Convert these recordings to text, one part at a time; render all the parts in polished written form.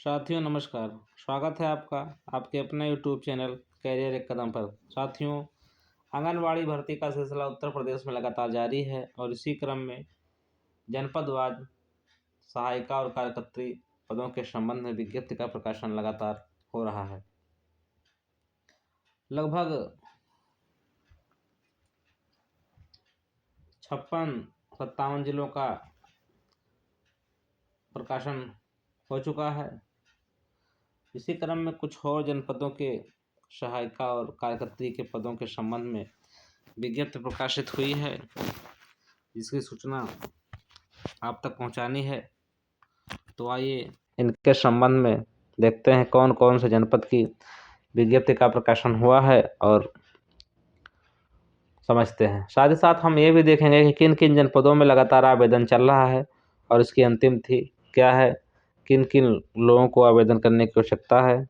साथियों नमस्कार। स्वागत है आपका आपके अपने यूट्यूब चैनल कैरियर एक कदम पर। साथियों, आंगनबाड़ी भर्ती का सिलसिला उत्तर प्रदेश में लगातार जारी है और इसी क्रम में जनपदवार सहायिका और कार्यकर्त्री पदों के संबंध में विज्ञप्ति का प्रकाशन लगातार हो रहा है। लगभग 56-57 जिलों का प्रकाशन हो चुका है। इसी क्रम में कुछ और जनपदों के सहायिका और कार्यकर्त्री के पदों के संबंध में विज्ञप्ति प्रकाशित हुई है, जिसकी सूचना आप तक पहुंचानी है। तो आइए इनके संबंध में देखते हैं कौन कौन से जनपद की विज्ञप्ति का प्रकाशन हुआ है और समझते हैं। साथ ही साथ हम ये भी देखेंगे कि किन किन जनपदों में लगातार आवेदन चल रहा है और इसकी अंतिम तिथि क्या है, किन किन लोगों को आवेदन करने की आवश्यकता है,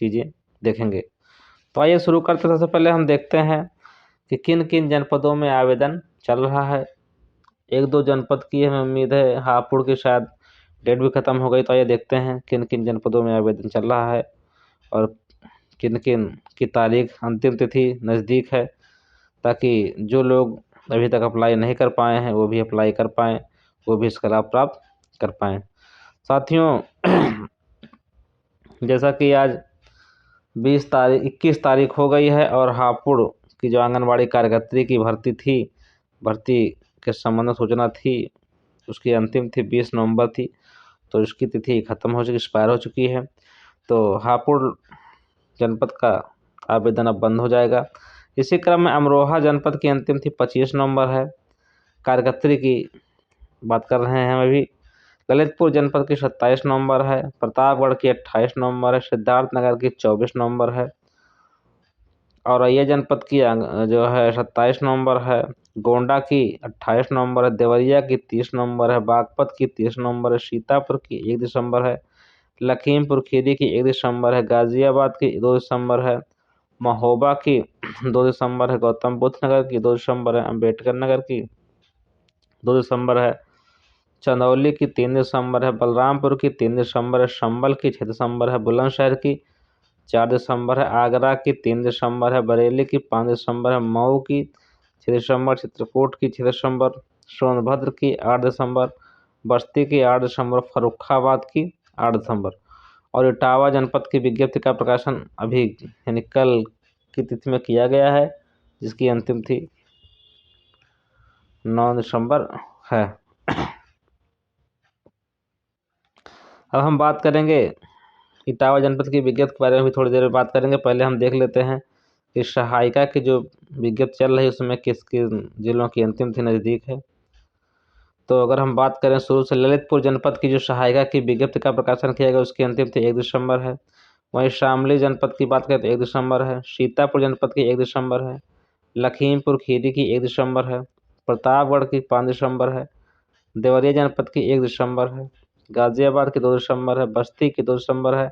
चीज़ें देखेंगे। तो आइए शुरू करते हैं। सबसे पहले हम देखते हैं कि किन किन जनपदों में आवेदन चल रहा है। एक दो जनपद की हमें उम्मीद है, हापुड़ की शायद डेट भी ख़त्म हो गई। तो आइए देखते हैं किन किन जनपदों में आवेदन चल रहा है और किन किन की तारीख अंतिम तिथि नज़दीक है, ताकि जो लोग अभी तक अप्लाई नहीं कर पाए हैं वो भी अप्लाई कर पाएँ, वो भी इसका लाभ प्राप्त कर पाएँ। साथियों, जैसा कि आज 21 तारीख हो गई है और हापुड़ की जो आंगनबाड़ी कार्यकर्त्री की भर्ती थी, भर्ती के संबंध में सूचना थी, उसकी अंतिम थी 20 नवंबर थी। तो उसकी तिथि ख़त्म हो चुकी, एक्सपायर हो चुकी है। तो हापुड़ जनपद का आवेदन अब बंद हो जाएगा। इसी क्रम में अमरोहा जनपद की अंतिम थी 25 नवंबर है। कार्यकर्त्री की बात कर रहे हैं हम अभी। ललितपुर जनपद की 27 नवंबर है। प्रतापगढ़ की 28 नवंबर है। सिद्धार्थनगर की 24 नवंबर है। औरैया जनपद की जो है 27 नवंबर है। गोंडा की 28 नवंबर है। देवरिया की 30 नवंबर है। बागपत की 30 नवंबर है। सीतापुर की 1 दिसंबर है। लखीमपुर खीरी की 1 दिसंबर है। गाजियाबाद की 2 दिसंबर है। महोबा की 2 दिसंबर है। गौतम बुद्ध नगर की 2 दिसंबर है। अम्बेडकर नगर की 2 दिसंबर है। चंदौली की 3 दिसंबर है। बलरामपुर की 3 दिसंबर है। संभल की 6 दिसंबर है। बुलंदशहर की 4 दिसंबर है। आगरा की 3 दिसंबर है। बरेली की 5 दिसंबर है। मऊ की 6 दिसंबर। चित्रकूट की 6 दिसंबर। सोनभद्र की 8 दिसंबर। बस्ती की 8 दिसंबर। फर्रुखाबाद की 8 दिसंबर। और इटावा जनपद की विज्ञप्ति का प्रकाशन अभी यानी कल की तिथि में किया गया है, जिसकी अंतिम तिथि 9 दिसंबर है। अब हम बात करेंगे इटावा जनपद की विज्ञप्ति के बारे में भी थोड़ी देर में बात करेंगे। पहले हम देख लेते हैं कि सहायिका की जो विज्ञप्ति चल रही है उसमें किस किस जिलों की अंतिम तिथि नज़दीक है। तो अगर हम बात करें शुरू से, ललितपुर जनपद की जो सहायिका की विज्ञप्ति का प्रकाशन किया गया उसकी अंतिम तिथि 1 दिसंबर है। वहीं शामली जनपद की बात करें तो 1 दिसंबर है। सीतापुर जनपद की 1 दिसंबर है। लखीमपुर खीरी की 1 दिसंबर है। प्रतापगढ़ की 5 दिसंबर है। देवरिया जनपद की 1 दिसंबर है। गाजियाबाद की 2 दिसंबर है। बस्ती की 2 दिसंबर है।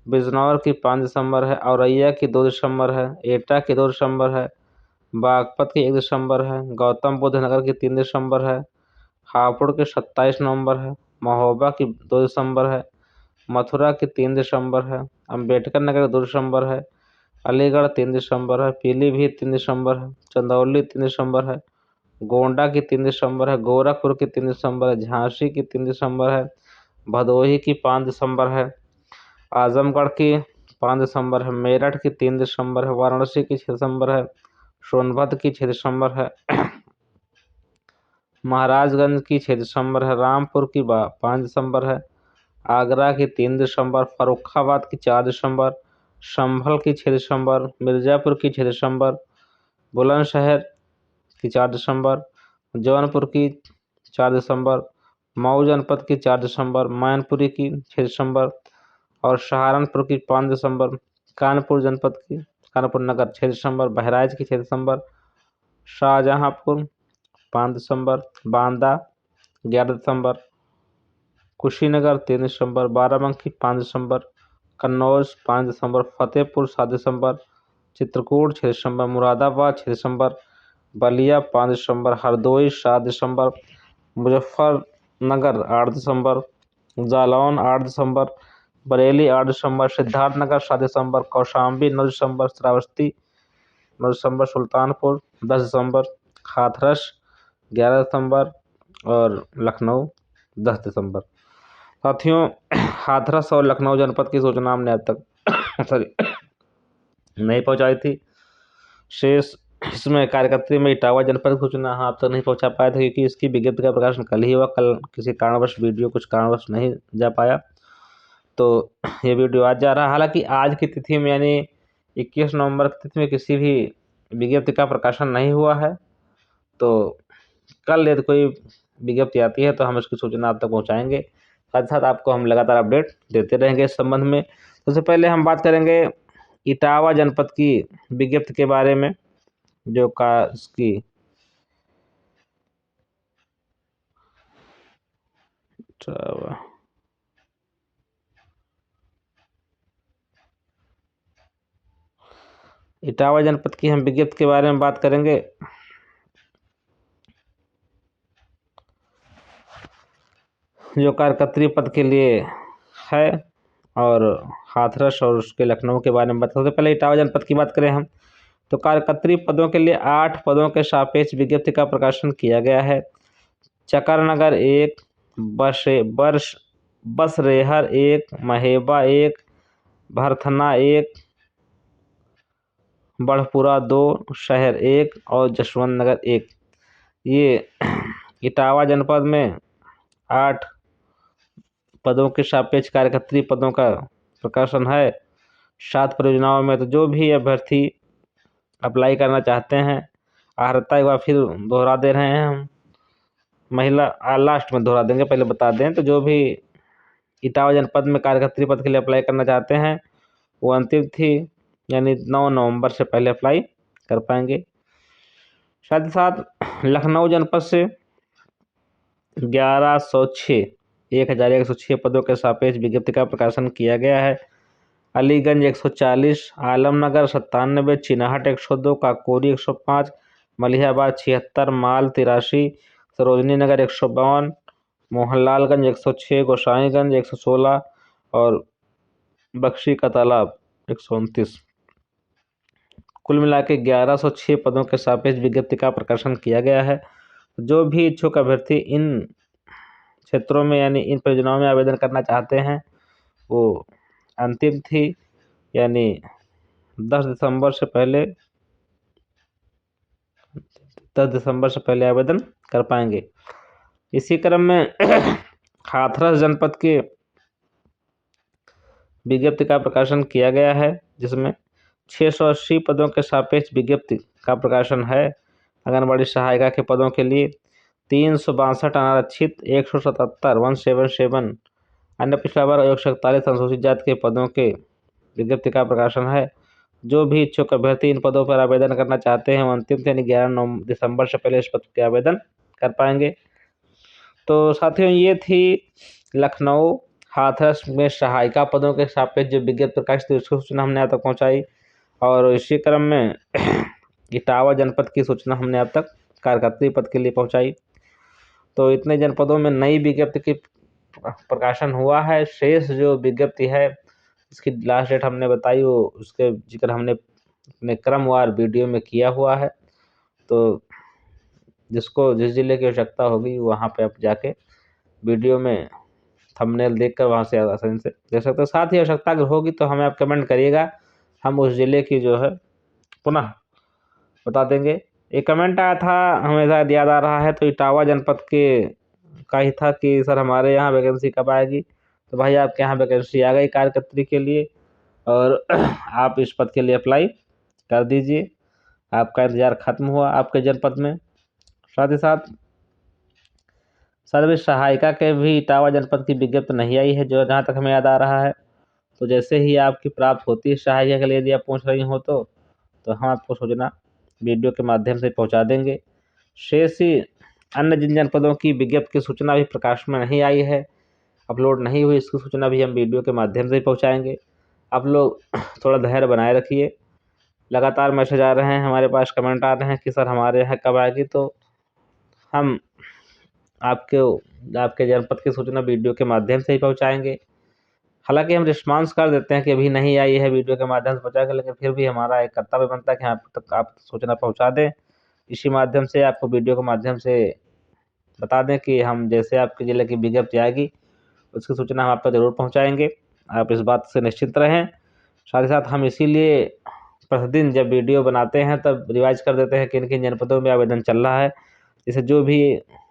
बिजनौर की 5 दिसंबर है। औरैया की 2 दिसंबर है। एटा की 2 दिसंबर है। बागपत की 1 दिसंबर है। गौतम बुद्ध नगर की 3 दिसंबर है। हापुड़ की 27 नवंबर है। महोबा की 2 दिसंबर है। मथुरा की 3 दिसंबर है। अम्बेडकर नगर की 2 दिसंबर है। अलीगढ़ 3 दिसंबर है। पीलीभीत 3 दिसंबर है। चंदौली 3 दिसंबर है। गोंडा की 3 दिसंबर है। गोरखपुर की 3 दिसंबर है। झांसी की 3 दिसंबर है। भदोही की 5 दिसंबर है। आजमगढ़ की 5 दिसंबर है। मेरठ की 3 दिसंबर है। वाराणसी की 6 दिसंबर है। सोनभद्र की 6 दिसंबर है। महाराजगंज की 6 दिसंबर है। रामपुर की 5 दिसंबर है। आगरा की 3 दिसंबर। फर्रुखाबाद की 4 दिसंबर। संभल की 6 दिसंबर। मिर्ज़ापुर की 6 दिसंबर। बुलंदशहर की 4 दिसंबर। जौनपुर की 4 दिसंबर। मऊ जनपद की 4 दिसंबर। मैनपुरी की 6 दिसंबर और सहारनपुर की 5 दिसंबर। कानपुर जनपद की कानपुर नगर 6 दिसंबर। बहराइच की 6 दिसंबर। शाहजहांपुर 5 दिसंबर। बांदा 11 दिसंबर। कुशीनगर 3 दिसंबर। बाराबंकी 5 दिसंबर। कन्नौज 5 दिसंबर। फतेहपुर 7 दिसंबर। चित्रकूट 6 दिसंबर। मुरादाबाद 6 दिसंबर। बलिया 5 दिसंबर। हरदोई 7 दिसंबर। मुजफ्फरनगर 8 दिसंबर। जालौन 8 दिसंबर। बरेली 8 दिसंबर, सिद्धार्थनगर 7 दिसंबर, कौशाम्बी 9 दिसंबर, श्रावस्ती 9 दिसंबर, सुल्तानपुर 10 दिसंबर, हाथरस 11 दिसंबर और लखनऊ 10 दिसंबर। साथियों, हाथरस और लखनऊ जनपद की सूचना हमने अब तक सॉरी नहीं पहुंचाई थी। शेष इसमें कार्यकर्त्री में इटावा जनपद की सूचना हम आप तक नहीं पहुंचा पाए थे, क्योंकि इसकी विज्ञप्ति का प्रकाशन कल ही हुआ। कल किसी कारणवश वीडियो कुछ कारणवश नहीं जा पाया, तो ये वीडियो आज जा रहा है। हालांकि आज की तिथि में यानी 21 नवंबर की तिथि में किसी भी विज्ञप्ति का प्रकाशन नहीं हुआ है, तो कल यदि कोई विज्ञप्ति आती है तो हम इसकी सूचना आप तक पहुंचाएंगे। साथ ही साथ आपको हम लगातार अपडेट देते रहेंगे इस संबंध में। सबसे पहले हम बात करेंगे इटावा जनपद की विज्ञप्ति के बारे में, जो का इसकी इटावा जनपद की हम विज्ञप्ति के बारे में बात करेंगे। जो कार्यकर्त्री पद के लिए है और हाथरस और उसके लखनऊ के बारे में बात। सबसे पहले इटावा जनपद की बात करें हम, तो कार्यकर्त्री पदों के लिए 8 पदों के सापेक्ष विज्ञप्ति का प्रकाशन किया गया है। चकरनगर 1, बसरेहर 1, महेबा 1, भरथना 1, बढ़पुरा 2, शहर 1 और जसवंत नगर 1। ये इटावा जनपद में 8 पदों के सापेक्ष कार्यकर्त्री पदों का प्रकाशन है। 7 परियोजनाओं में तो जो भी अभ्यर्थी अप्लाई करना चाहते हैं, अर्हता एक बार फिर दोहरा दे रहे हैं हम, महिला लास्ट में दोहरा देंगे, पहले बता दें तो जो भी इटावा जनपद में कार्यकर्त्री पद के लिए अप्लाई करना चाहते हैं, वो अंतिम तिथि यानी 9 नवंबर से पहले अप्लाई कर पाएंगे। साथ ही साथ लखनऊ जनपद से 1106 पदों के सापेक्ष विज्ञप्ति का प्रकाशन किया गया है। अलीगंज 140, आलमनगर 97, चिनाहट 102, काकोरी 105, मलिहाबाद 76, माल 83, सरोजनी नगर 152, मोहनलालगंज 106, गोसाईगंज 116 और बख्शी का तालाब 129। कुल मिला के 1106 पदों के सापेक्ष विज्ञप्ति का प्रकाशन किया गया है। जो भी इच्छुक अभ्यर्थी इन क्षेत्रों में यानी इन परियोजनाओं में आवेदन करना चाहते हैं, वो अंतिम थी यानी 10 दिसंबर से पहले आवेदन कर पाएंगे। इसी क्रम में हाथरस जनपद के विज्ञप्ति का प्रकाशन किया गया है, जिसमें 680 पदों के सापेक्ष विज्ञप्ति का प्रकाशन है। आंगनबाड़ी सहायिका के पदों के लिए 362 अनारक्षित, 177 177 अन्य पिछड़ा वर्ग, 141 अनुसूचित जाति के पदों के विज्ञप्ति का प्रकाशन है। जो भी इच्छुक अभ्यर्थी इन पदों पर आवेदन करना चाहते हैं, वो अंतिम यानी 11 दिसंबर से पहले इस पद के आवेदन कर पाएंगे। तो साथियों, ये थी लखनऊ हाथरस में सहायिका पदों के सापेक्ष जो विज्ञप्ति प्रकाशित थी, उसकी सूचना हमने आप तक पहुँचाई। और इसी क्रम में इटावा जनपद की सूचना हमने अब तक कार्यकर्त्री पद के लिए पहुँचाई। तो इतने जनपदों में नई विज्ञप्ति की प्रकाशन हुआ है। शेष जो विज्ञप्ति है, इसकी लास्ट डेट हमने बताई, वो उसके जिक्र हमने अपने क्रमवार वीडियो में किया हुआ है। तो जिसको जिस जिले की आवश्यकता होगी, वहाँ पे आप जाके वीडियो में थंबनेल देखकर वहाँ से आसानी से देख सकते हो। साथ ही आवश्यकता अगर होगी तो हमें आप कमेंट करिएगा, हम उस जिले की जो है पुनः बता देंगे। एक कमेंट आया था, हमें शायद याद आ रहा है, तो इटावा जनपद के का ही था कि सर हमारे यहाँ वैकेंसी कब आएगी। तो भाई आपके यहाँ वैकेंसी आ गई कार्यकर्त्री के लिए, और आप इस पद के लिए अप्लाई कर दीजिए। आपका इंतजार खत्म हुआ आपके जनपद में। साथ ही साथ सर्विस सहायिका के भी इटावा जनपद की विज्ञप्ति नहीं आई है, जो जहाँ तक हमें याद आ रहा है। तो जैसे ही आपकी प्राप्त होती है सहायिका के लिए, यदि आप पूछ रही हो तो हम आपको सूचना वीडियो के माध्यम से पहुंचा देंगे। शेष ही अन्य जिन जनपदों की विज्ञप्ति की सूचना भी प्रकाश में नहीं आई है, अपलोड नहीं हुई, इसकी सूचना भी हम वीडियो के माध्यम से पहुंचाएंगे। आप लोग थोड़ा धैर्य बनाए रखिए। लगातार मैसेज आ रहे हैं हमारे पास, कमेंट आ रहे हैं कि सर हमारे यहाँ कब आएगी, तो हम आपके जनपद की सूचना वीडियो के माध्यम से ही पहुंचाएंगे। हालांकि हम रिस्पॉन्स कर देते हैं कि अभी नहीं आई है वीडियो के माध्यम से पहुँचा के, लेकिन फिर भी हमारा एक कर्तव्य बनता है कि आप तक आप सूचना पहुँचा दें। इसी माध्यम से आपको वीडियो के माध्यम से बता दें कि हम जैसे आपके ज़िले की विज्ञप्ति आएगी उसकी सूचना हम आप तक ज़रूर पहुँचाएँगे। आप इस बात से निश्चिंत रहें। साथ ही साथ हम इसीलिए प्रतिदिन जब वीडियो बनाते हैं तब रिवाइज़ कर देते हैं किन-किन जनपदों में आवेदन चल रहा है। जैसे जो भी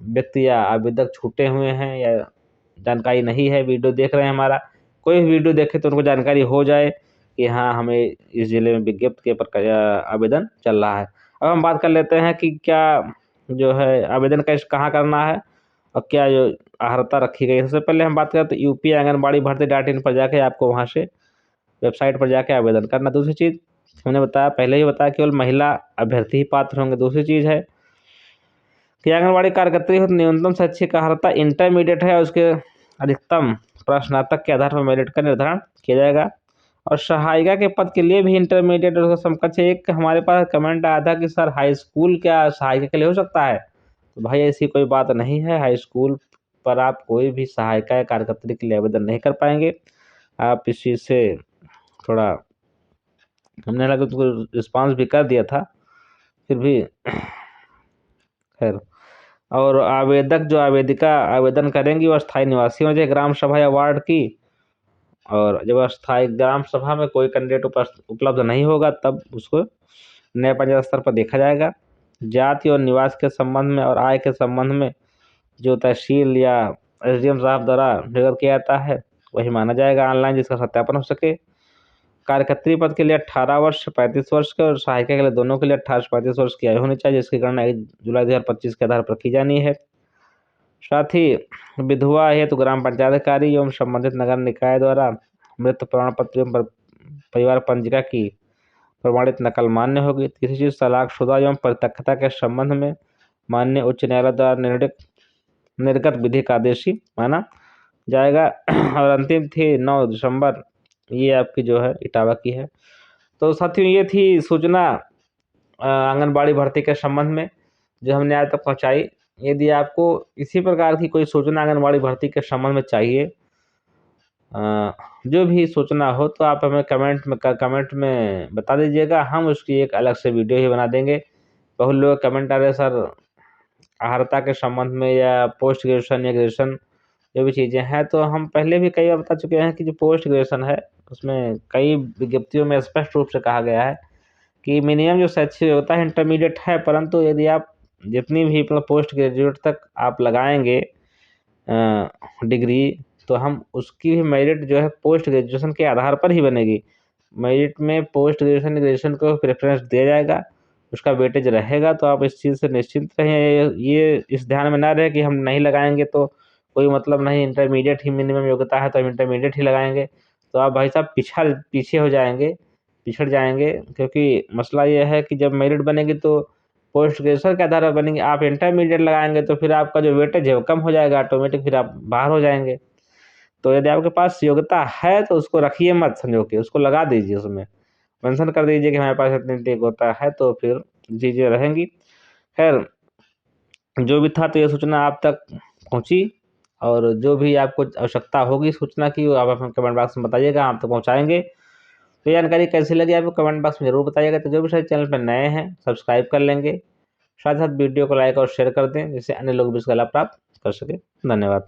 व्यक्ति या आवेदक छूटे हुए हैं या जानकारी नहीं है, वीडियो देख रहे हैं हमारा, कोई भी वीडियो देखे तो उनको जानकारी हो जाए कि हाँ, हमें इस ज़िले में विज्ञप्ति के प्रक्रिया आवेदन चल रहा है। अब हम बात कर लेते हैं कि क्या जो है आवेदन कहाँ करना है और क्या जो अर्हता रखी गई है। सबसे पहले हम बात करें तो यूपी आंगनबाड़ी भर्ती डॉट इन पर जाके आपको वहाँ से वेबसाइट पर जाके आवेदन करना। दूसरी चीज़ हमने बताया, पहले ही बताया, केवल महिला अभ्यर्थी ही पात्र होंगे। दूसरी चीज़ है कि आंगनबाड़ी कार्यकर्त्री हो तो न्यूनतम शैक्षिक अर्हता इंटरमीडिएट है और उसके अधिकतम प्रश्नातक के आधार पर मेरिट का निर्धारण किया जाएगा। और सहायिका के पद के लिए भी इंटरमीडिएट और उसका समकक्ष एक हमारे पास कमेंट आया था कि सर हाई स्कूल क्या सहायिका के लिए हो सकता है? तो भाई ऐसी कोई बात नहीं है। हाई स्कूल पर आप कोई भी सहायिका या कार्यकर्त्री के लिए आवेदन नहीं कर पाएंगे। आप इस चीज़ से थोड़ा हमने हालांकि उसको रिस्पॉन्स भी कर दिया था, फिर भी खैर। और आवेदक जो आवेदिका आवेदन करेंगी वो स्थायी निवासी होना चाहिए ग्राम सभा या वार्ड की। और जब स्थायी ग्राम सभा में कोई कैंडिडेट उपलब्ध नहीं होगा तब उसको नए पंचायत स्तर पर देखा जाएगा। जाति और निवास के संबंध में और आय के संबंध में जो तहसील या एसडीएम साहब द्वारा निर्गत किया जाता है वही माना जाएगा ऑनलाइन, जिसका सत्यापन हो सके। कार्यकर्त्री पद के लिए 18 वर्ष 35 वर्ष के और सहायिका के लिए दोनों के लिए 18 से 35 वर्ष की आयु होनी चाहिए, जिसकी गणना 1 जुलाई 2025 के आधार पर की जानी है। साथ ही विधवा हेतु ग्राम पंचायत अधिकारी एवं संबंधित नगर निकाय द्वारा मृत्यु प्रमाण पत्र एवं परिवार पंजिका की प्रमाणित नकल मान्य होगी। तीसरी चीज तलाकशुदा एवं परित्यक्ता के संबंध में माननीय उच्च न्यायालय द्वारा निर्गत विधि का आदेश ही माना जाएगा। और अंतिम थी 9 दिसंबर, ये आपकी जो है इटावा की है। तो साथियों ये थी सूचना आंगनबाड़ी भर्ती के संबंध में जो हमने आज तक पहुँचाई। यदि आपको इसी प्रकार की कोई सूचना आंगनबाड़ी भर्ती के संबंध में चाहिए, जो भी सूचना हो तो आप हमें कमेंट में बता दीजिएगा। हम उसकी एक अलग से वीडियो ही बना देंगे। बहुत लोग कमेंट आ रहे सर अर्हता के संबंध में या पोस्ट ग्रेजुएशन या ग्रेजुएशन जो भी चीज़ें हैं, तो हम पहले भी कई बार बता चुके हैं कि जो पोस्ट ग्रेजुएशन है उसमें कई विज्ञप्तियों में स्पष्ट रूप से कहा गया है कि मिनिमम जो शैक्षिक योग्यता है इंटरमीडिएट है, परंतु यदि आप जितनी भी मतलब पोस्ट ग्रेजुएट तक आप लगाएंगे डिग्री, तो हम उसकी भी मेरिट जो है पोस्ट ग्रेजुएशन के आधार पर ही बनेगी। मेरिट में पोस्ट ग्रेजुएशन को प्रेफरेंस दिया जाएगा, उसका वेटेज रहेगा। तो आप इस चीज़ से निश्चिंत रहें। ये इस ध्यान में ना रहे कि हम नहीं लगाएंगे तो कोई मतलब नहीं, इंटरमीडिएट ही मिनिमम योग्यता है तो हम इंटरमीडिएट ही लगाएंगे, तो आप भाई साहब पीछे हो जाएंगे, पिछड़ जाएंगे। क्योंकि मसला ये है कि जब मेरिट बनेगी तो पोस्ट ग्रेजुएशन के आधार पर बनेंगे, आप इंटरमीडिएट लगाएंगे तो फिर आपका जो वेटेज है वो कम हो जाएगा ऑटोमेटिक, फिर आप बाहर हो जाएंगे। तो यदि आपके पास योग्यता है तो उसको रखिए मत संजो के, उसको लगा दीजिए, उसमें मेंशन कर दीजिए कि हमारे पास इतनी योग्यता है, तो फिर चीज़ें रहेंगी। खैर जो भी था तो ये सूचना आप तक पहुँची, और जो भी आपको आवश्यकता होगी सूचना की वो आप अपने कमेंट बॉक्स में बताइएगा, आप तक पहुँचाएँगे। तो ये जानकारी कैसी लगी आपको कमेंट बॉक्स में ज़रूर बताइएगा। तो जो भी शायद चैनल पर नए हैं सब्सक्राइब कर लेंगे, साथ ही साथ वीडियो को लाइक और शेयर कर दें जिससे अन्य लोग भी इसका लाभ प्राप्त कर सकें। धन्यवाद।